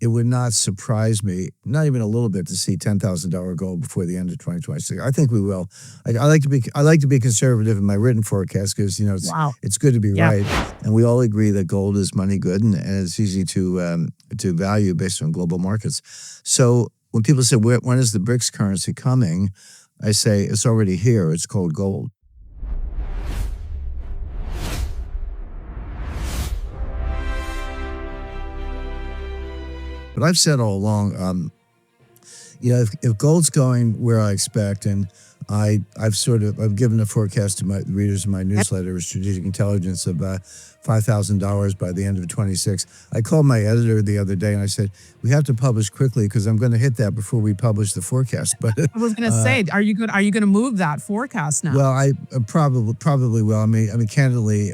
it would not surprise me, not even a little bit, to see $10,000 gold before the end of 2026. I think we will. I like to be conservative in my written forecast because it's good to be right, and we all agree that gold is money good and it's easy to value based on global markets. So when people say when is the BRICS currency coming, I say it's already here. It's called gold. But I've said all along, if gold's going where I expect, and I've given a forecast to my readers in my newsletter, Strategic Intelligence, of $5,000 by the end of 26. I called my editor the other day and I said, we have to publish quickly because I'm going to hit that before we publish the forecast. But I was going to say, are you going to move that forecast now? Well, I probably will. I mean, candidly,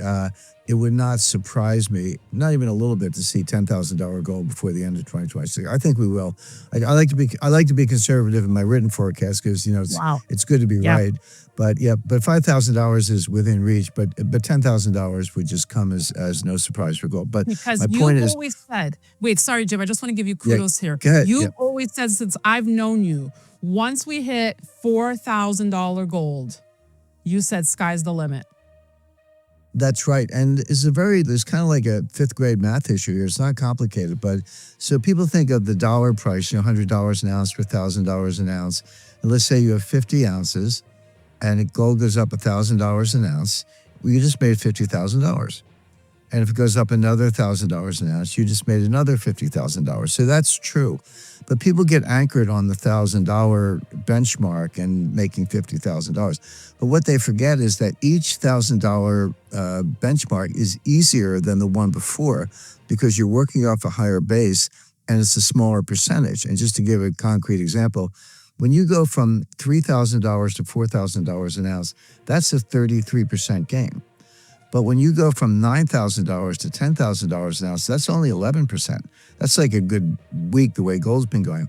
it would not surprise me, not even a little bit, to see $10,000 gold before the end of 2026. I think we will. I like to be conservative in my written forecast because it's good to be right. But $5,000 is within reach. But $10,000 would just come as no surprise for gold. But because my point is, always said, wait, sorry, Jim, I just want to give you kudos here. Go ahead. You've always said, since I've known you, once we hit $4,000 gold, you said sky's the limit. That's right. And there's kind of like a fifth grade math issue here. It's not complicated, but so people think of the dollar price, $100 an ounce for $1,000 an ounce. And let's say you have 50 ounces and gold goes up $1,000 an ounce. Well, you just made $50,000. And if it goes up another $1,000 an ounce, you just made another $50,000. So that's true. But people get anchored on the $1,000 benchmark and making $50,000. But what they forget is that each $1,000 benchmark is easier than the one before because you're working off a higher base and it's a smaller percentage. And just to give a concrete example, when you go from $3,000 to $4,000 an ounce, that's a 33% gain. But when you go from $9,000 to $10,000 an ounce, that's only 11%. That's like a good week the way gold's been going.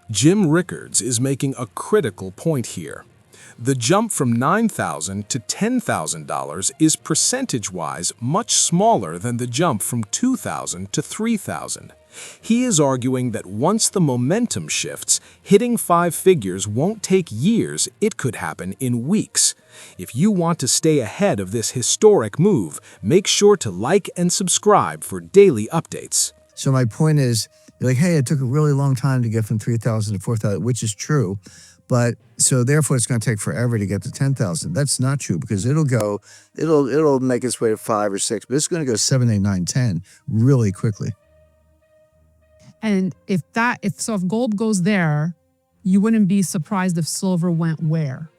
Jim Rickards is making a critical point here. The jump from $9,000 to $10,000 is percentage-wise much smaller than the jump from $2,000 to $3,000. He is arguing that once the momentum shifts, hitting five figures won't take years, it could happen in weeks. If you want to stay ahead of this historic move, make sure to like and subscribe for daily updates. So my point is, you're like, hey, it took a really long time to get from 3,000 to 4,000, which is true. But so therefore it's going to take forever to get to 10,000. That's not true because it'll make its way to 5 or 6, but it's going to go 7, 8, 9, 10 really quickly. And if gold goes there, you wouldn't be surprised if silver went where?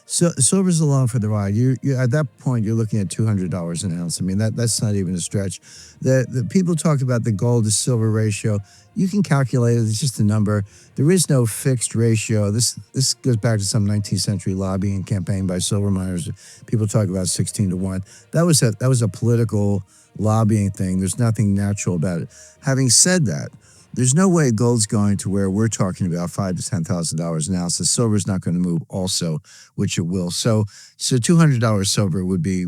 So silver's along for the ride. You at that point you're looking at $200 an ounce. I mean that's not even a stretch. The people talk about the gold to silver ratio. You can calculate it. It's just a number. There is no fixed ratio. This goes back to some 19th century lobbying campaign by silver miners. People talk about 16 to 1. That was a political lobbying thing. There's nothing natural about it. Having said that, there's no way gold's going to where we're talking about $5,000 to $10,000 an ounce. The silver's not going to move also, which it will. So $200 silver would be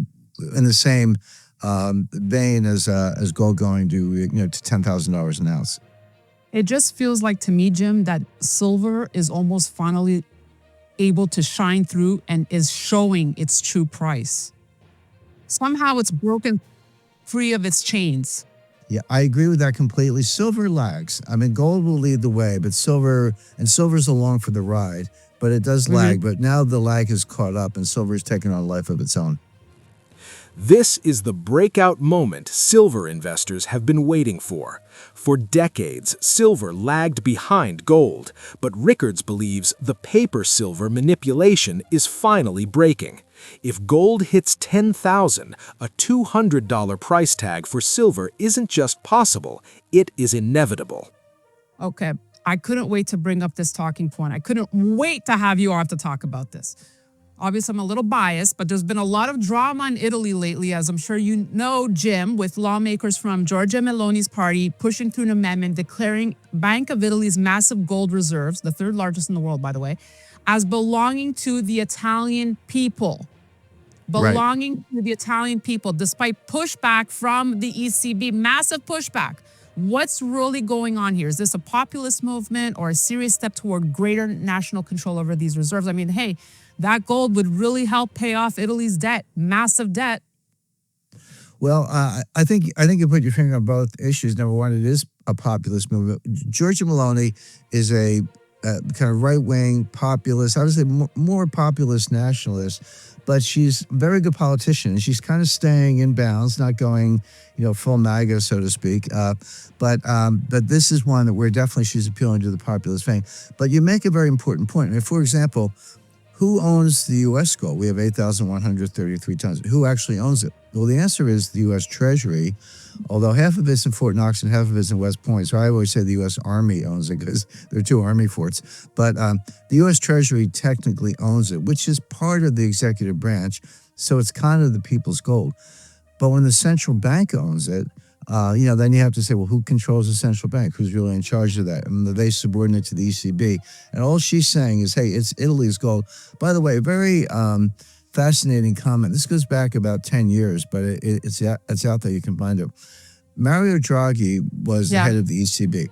in the same vein as gold going to $10,000 an ounce. It just feels like to me, Jim, that silver is almost finally able to shine through and is showing its true price. Somehow it's broken free of its chains. Yeah, I agree with that completely. Silver lags. I mean, gold will lead the way, but silver's along for the ride, but it does lag. But now the lag has caught up and silver's taken on a life of its own. This is the breakout moment silver investors have been waiting for. For decades, silver lagged behind gold, but Rickards believes the paper silver manipulation is finally breaking. If gold hits $10,000, a $200 price tag for silver isn't just possible, it is inevitable. Okay, I couldn't wait to bring up this talking point. I couldn't wait to have you on to talk about this. Obviously, I'm a little biased, but there's been a lot of drama in Italy lately, as I'm sure you know, Jim, with lawmakers from Giorgia Meloni's party pushing through an amendment declaring Bank of Italy's massive gold reserves, the third largest in the world, by the way, as belonging to the Italian people. To the Italian people, despite pushback from the ECB, massive pushback. What's really going on here? Is this a populist movement or a serious step toward greater national control over these reserves? I mean, hey, that gold would really help pay off Italy's debt, massive debt. Well, I think you put your finger on both issues. Number one, it is a populist movement. Giorgia Meloni is a kind of right-wing populist, I would say more populist nationalist, but she's a very good politician, and she's kind of staying in bounds, not going, full MAGA, so to speak. But this is one that where definitely she's appealing to the populist vein. But you make a very important point. I mean, for example, who owns the U.S. gold? We have 8,133 tons. Who actually owns it? Well, the answer is the U.S. Treasury, although half of it's in Fort Knox and half of it's in West Point. So I always say the U.S. Army owns it because there are two Army forts. But the U.S. Treasury technically owns it, which is part of the executive branch. So it's kind of the people's gold. But when the central bank owns it, then you have to say, well, who controls the central bank? Who's really in charge of that? And they subordinate to the ECB. And all she's saying is, hey, it's Italy's gold. By the way, very fascinating comment. This goes back about 10 years, but it's out there. You can find it. Mario Draghi was the head of the ECB.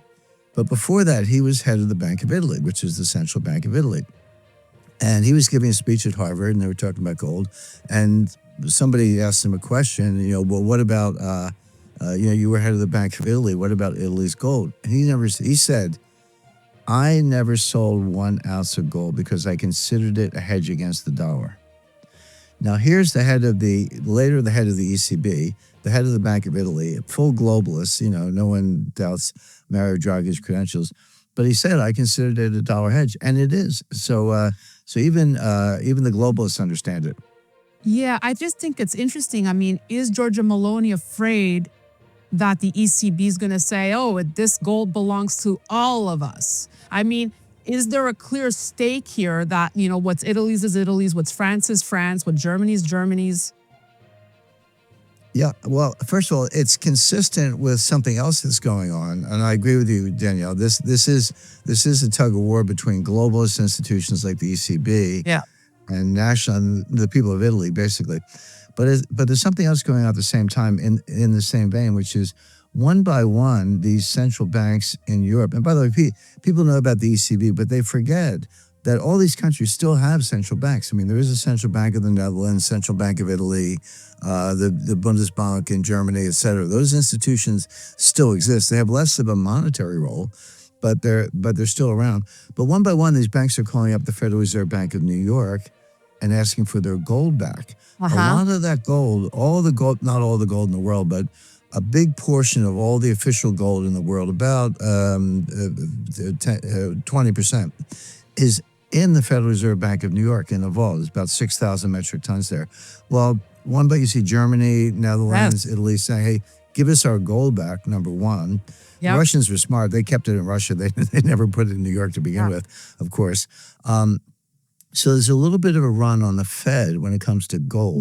But before that, he was head of the Bank of Italy, which is the central bank of Italy. And he was giving a speech at Harvard, and they were talking about gold. And somebody asked him a question, well, what about, you were head of the Bank of Italy. What about Italy's gold? And he said, I never sold 1 ounce of gold because I considered it a hedge against the dollar. Now, here's the head of the ECB, the head of the Bank of Italy, a full globalist. No one doubts Mario Draghi's credentials. But he said, I considered it a dollar hedge, and it is. So even the globalists understand it. Yeah, I just think it's interesting. I mean, is Giorgia Meloni afraid that the ECB is going to say, oh, this gold belongs to all of us? I mean, is there a clear stake here that, what's Italy's is Italy's, what's France is France, what Germany's Germany's? Yeah, well, first of all, it's consistent with something else that's going on, and I agree with you, Danielle. This is a tug of war between globalist institutions like the ECB and the people of Italy, basically. But there's something else going on at the same time in the same vein, which is one by one, these central banks in Europe. And by the way, people know about the ECB, but they forget that all these countries still have central banks. I mean, there is a central bank of the Netherlands, central bank of Italy, the Bundesbank in Germany, et cetera. Those institutions still exist. They have less of a monetary role, but they're still around. But one by one, these banks are calling up the Federal Reserve Bank of New York and asking for their gold back. A lot of that gold, not all the gold in the world, but a big portion of all the official gold in the world, about 20%, is in the Federal Reserve Bank of New York in a vault. There's about 6,000 metric tons there. Well, but you see Germany, Netherlands, Italy saying, hey, give us our gold back, number one. The Russians were smart. They kept it in Russia. They never put it in New York to begin with, of course. So there's a little bit of a run on the Fed when it comes to gold,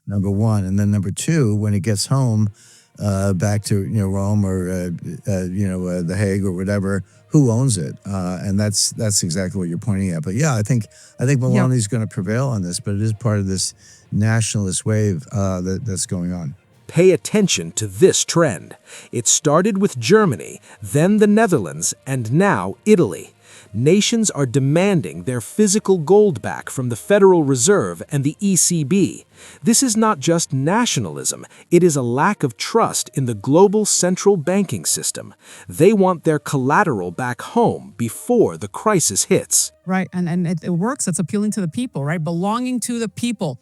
number one. And then number two, when it gets home, back to Rome or The Hague or whatever, who owns it? And that's exactly what you're pointing at. But yeah, I think Meloni's going to prevail on this, but it is part of this nationalist wave that's going on. Pay attention to this trend. It started with Germany, then the Netherlands, and now Italy. Nations are demanding their physical gold back from the Federal Reserve and the ECB. This is not just nationalism, it is a lack of trust in the global central banking system. They want their collateral back home before the crisis hits. Right, and it works. It's appealing to the people, right? Belonging to the people.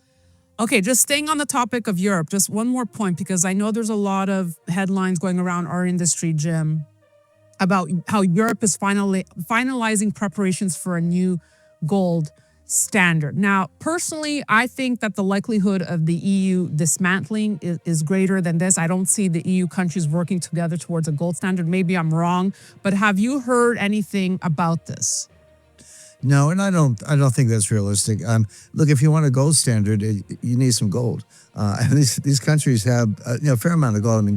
Okay, just staying on the topic of Europe, just one more point, because I know there's a lot of headlines going around our industry, Jim, about how Europe is finalizing preparations for a new gold standard. Now, personally, I think that the likelihood of the EU dismantling is greater than this. I don't see the EU countries working together towards a gold standard. Maybe I'm wrong, but have you heard anything about this? No, and I don't think that's realistic. Look, if you want a gold standard, you need some gold. And these countries have a fair amount of gold. I mean,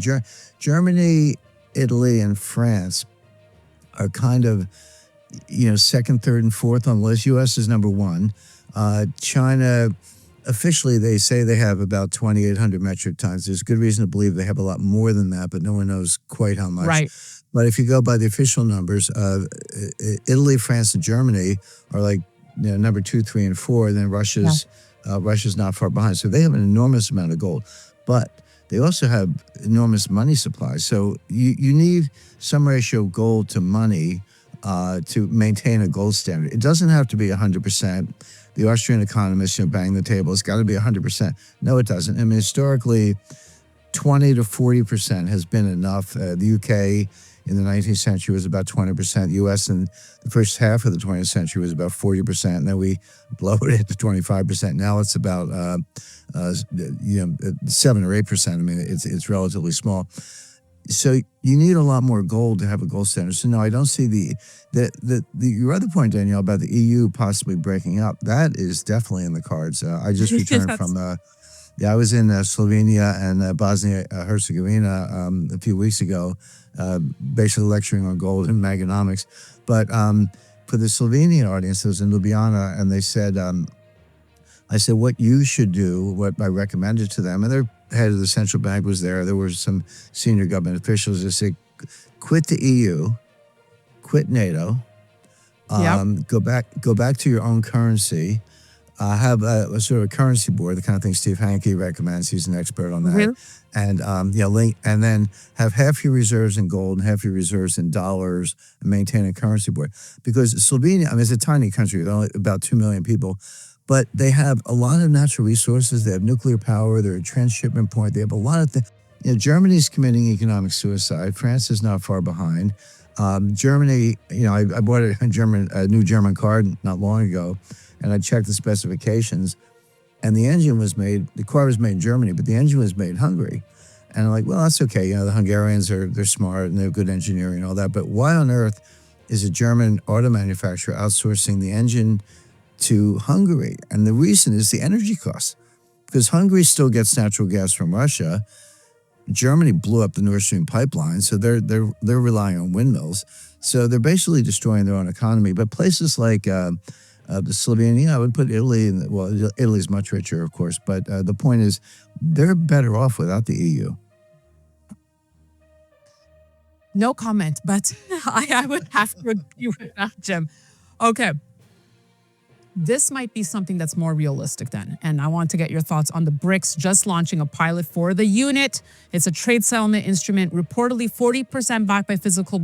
Germany, Italy, and France are kind of, second, third, and fourth on the list. U.S. is number one. China, officially, they say they have about 2,800 metric tons. There's good reason to believe they have a lot more than that, but no one knows quite how much. Right. But if you go by the official numbers, Italy, France, and Germany are like number 2, 3, and 4. And then Yeah. Russia's not far behind. So they have an enormous amount of gold, but they also have enormous money supply. So you need some ratio of gold to money to maintain a gold standard. It doesn't have to be 100%. The Austrian economists bang the table. It's got to be 100%. No, it doesn't. I mean, historically, 20 to 40% has been enough. The UK in the 19th century was about 20%. The US in the first half of the 20th century was about 40%. And then we bloated it to 25%. Now it's about 7 or 8%. I mean, it's relatively small. So you need a lot more gold to have a gold standard. So no, I don't see your other point, Danielle, about the EU possibly breaking up. That is definitely in the cards. I just returned That's- from I was in Slovenia and Bosnia Herzegovina a few weeks ago, basically lecturing on gold and magonomics. But for the Slovenian audience, I was in Ljubljana, and they said, I said, what you should do, what I recommended to them, and their head of the central bank was there. There were some senior government officials. They said, quit the EU, quit NATO, Yep. go back to your own currency. Have a sort of a currency board, the kind of thing Steve Hanke recommends. He's an expert on that. Really? And and then have half your reserves in gold and half your reserves in dollars, and maintain a currency board. Because Slovenia, I mean, it's a tiny country with only about 2 million people, but they have a lot of natural resources. They have nuclear power. They're a transshipment point. They have a lot of things. Germany's committing economic suicide. France is not far behind. Germany, I bought a new German car not long ago, and I checked the specifications, and the car was made in Germany, but the engine was made in Hungary. And I'm like, well, that's okay. The Hungarians they're smart and they have good engineering and all that. But why on earth is a German auto manufacturer outsourcing the engine to Hungary? And the reason is the energy costs, because Hungary still gets natural gas from Russia. Germany blew up the Nord Stream pipeline, so they're relying on windmills. So they're basically destroying their own economy. But places like the Slovenia, I would put Italy in. Well, Italy's much richer, of course, but the point is they're better off without the EU. No comment, but I would have to agree with that, Jim. Okay. This might be something that's more realistic then. And I want to get your thoughts on the BRICS just launching a pilot for the unit. It's a trade settlement instrument, reportedly 40% backed by physical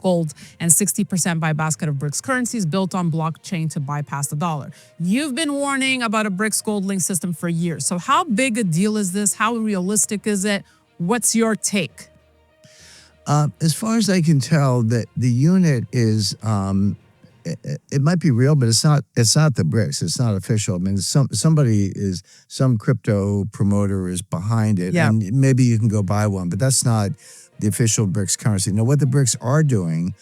gold and 60% by a basket of BRICS currencies built on blockchain to bypass the dollar. You've been warning about a BRICS gold link system for years. So how big a deal is this? How realistic is it? What's your take? As far as I can tell, that the unit is it might be real, but it's not. It's not the BRICS. It's not official. I mean, some crypto promoter is behind it, Yeah. and maybe you can go buy one, but that's not the official BRICS currency. Now, what the BRICS are doing,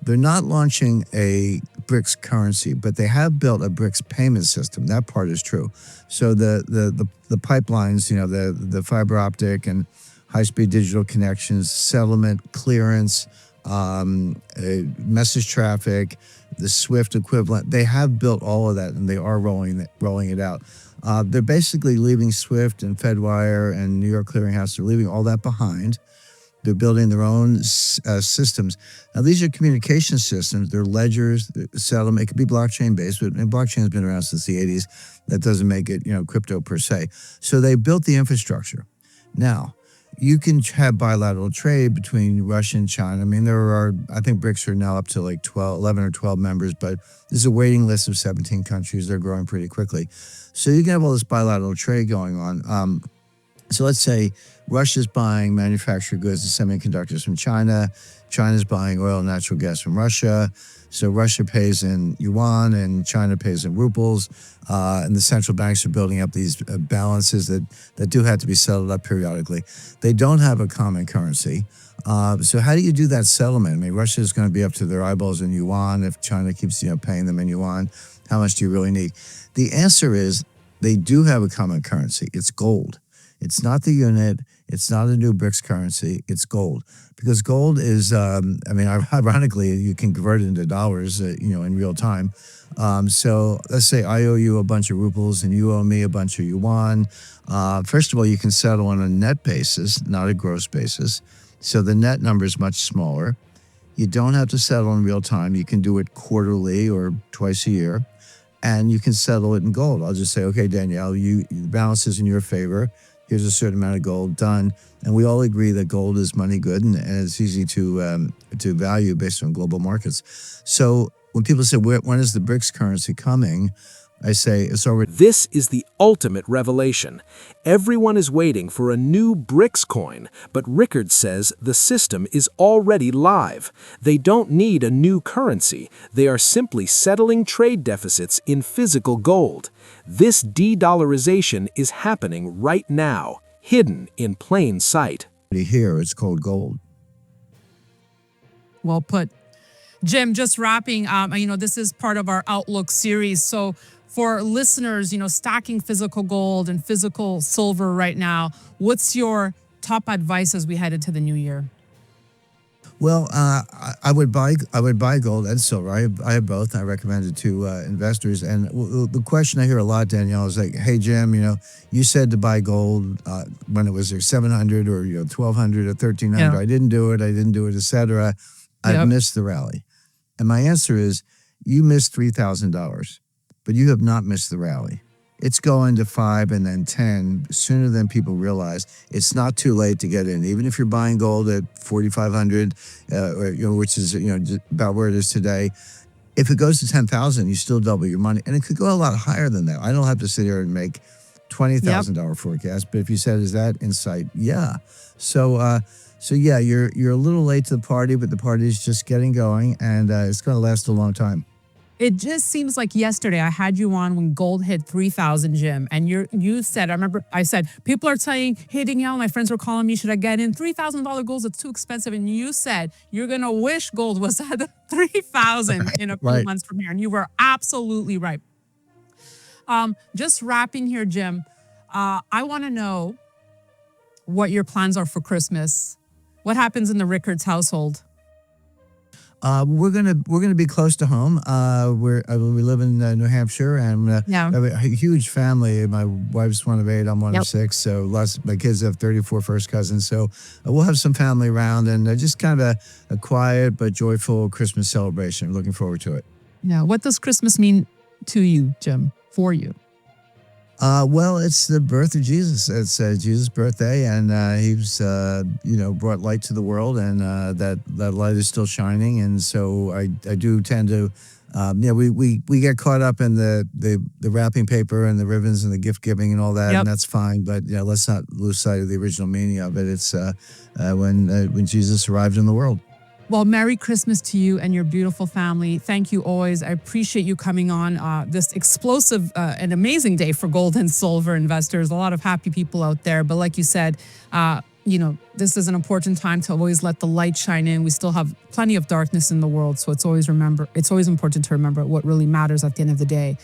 they're not launching a BRICS currency, but they have built a BRICS payment system. That part is true. So the pipelines, the fiber optic and high-speed digital connections, settlement, clearance, message traffic, the SWIFT equivalent, they have built all of that, and they are rolling it out. They're basically leaving SWIFT and FedWire and New York Clearinghouse. They're leaving all that behind. They're building their own systems. Now, these are communication systems. They're ledgers, settlement. It could be blockchain-based, but blockchain has been around since the 80s. That doesn't make it, crypto per se. So they built the infrastructure. Now, you can have bilateral trade between Russia and China. I mean, I think BRICS are now up to like 11 or 12 members, but there's a waiting list of 17 countries. They're growing pretty quickly. So you can have all this bilateral trade going on. So let's say Russia's buying manufactured goods and semiconductors from China. China's buying oil and natural gas from Russia. So Russia pays in yuan and China pays in rubles. And the central banks are building up these balances that do have to be settled up periodically. They don't have a common currency. So how do you do that settlement? I mean, Russia is going to be up to their eyeballs in yuan. If China keeps paying them in yuan, how much do you really need? The answer is they do have a common currency. It's gold. It's not the unit. It's not a new BRICS currency. It's gold. Because gold is, ironically, you can convert it into dollars, in real time. So let's say I owe you a bunch of rubles and you owe me a bunch of yuan. First of all, you can settle on a net basis, not a gross basis. So the net number is much smaller. You don't have to settle in real time. You can do it quarterly or twice a year, and you can settle it in gold. I'll just say, okay, Danielle, the balance is in your favor. Here's a certain amount of gold, done. And we all agree that gold is money good, and it's easy to value based on global markets. So when people say, when is the BRICS currency coming? I say it's already. This is the ultimate revelation. Everyone is waiting for a new BRICS coin, but Rickards says the system is already live. They don't need a new currency. They are simply settling trade deficits in physical gold. This de-dollarization is happening right now, hidden in plain sight. Here, it's called gold. Well put. Jim, just wrapping, this is part of our Outlook series. So for listeners, stacking physical gold and physical silver right now, what's your top advice as we head into the new year? Well, I would buy gold and silver. I have both. I recommend it to investors. And the question I hear a lot, Danielle, is like, "Hey Jim, you said to buy gold when it was 700 or 1200 or 1300. Yeah. I didn't do it. etc. I've missed the rally." And my answer is, you missed $3,000, but you have not missed the rally. It's going to 5 and then 10 sooner than people realize. It's not too late to get in, even if you're buying gold at 4,500, which is about where it is today. If it goes to 10,000, you still double your money, and it could go a lot higher than that. I don't have to sit here and make $20,000 forecast, but if you said, "Is that in sight?" Yeah. So yeah, you're a little late to the party, but the party is just getting going, and it's going to last a long time. It just seems like yesterday I had you on when gold hit 3,000, Jim, and you said, I said, people are saying, "Hey, Danielle, my friends were calling me, should I get in? $3,000 gold, it's too expensive." And you said, you're going to wish gold was at 3,000 in a few Right. months from here. And you were absolutely right. Just wrapping here, Jim, I want to know what your plans are for Christmas. What happens in the Rickards household? We're gonna be close to home. We live in New Hampshire, and I have a huge family. My wife's one of 8. I'm one of 6. So my kids have 34 first cousins. So we'll have some family around, and just kind of a quiet but joyful Christmas celebration. Looking forward to it. Yeah. What does Christmas mean to you, Jim? For you? Well, it's the birth of Jesus. It's Jesus' birthday, and he was, brought light to the world, and that light is still shining. And so I do tend to, we get caught up in the wrapping paper and the ribbons and the gift giving and all that, and that's fine. But let's not lose sight of the original meaning of it. It's when Jesus arrived in the world. Well, Merry Christmas to you and your beautiful family. Thank you always. I appreciate you coming on this explosive and amazing day for gold and silver investors. A lot of happy people out there. But like you said, this is an important time to always let the light shine in. We still have plenty of darkness in the world. So it's always important to remember what really matters at the end of the day.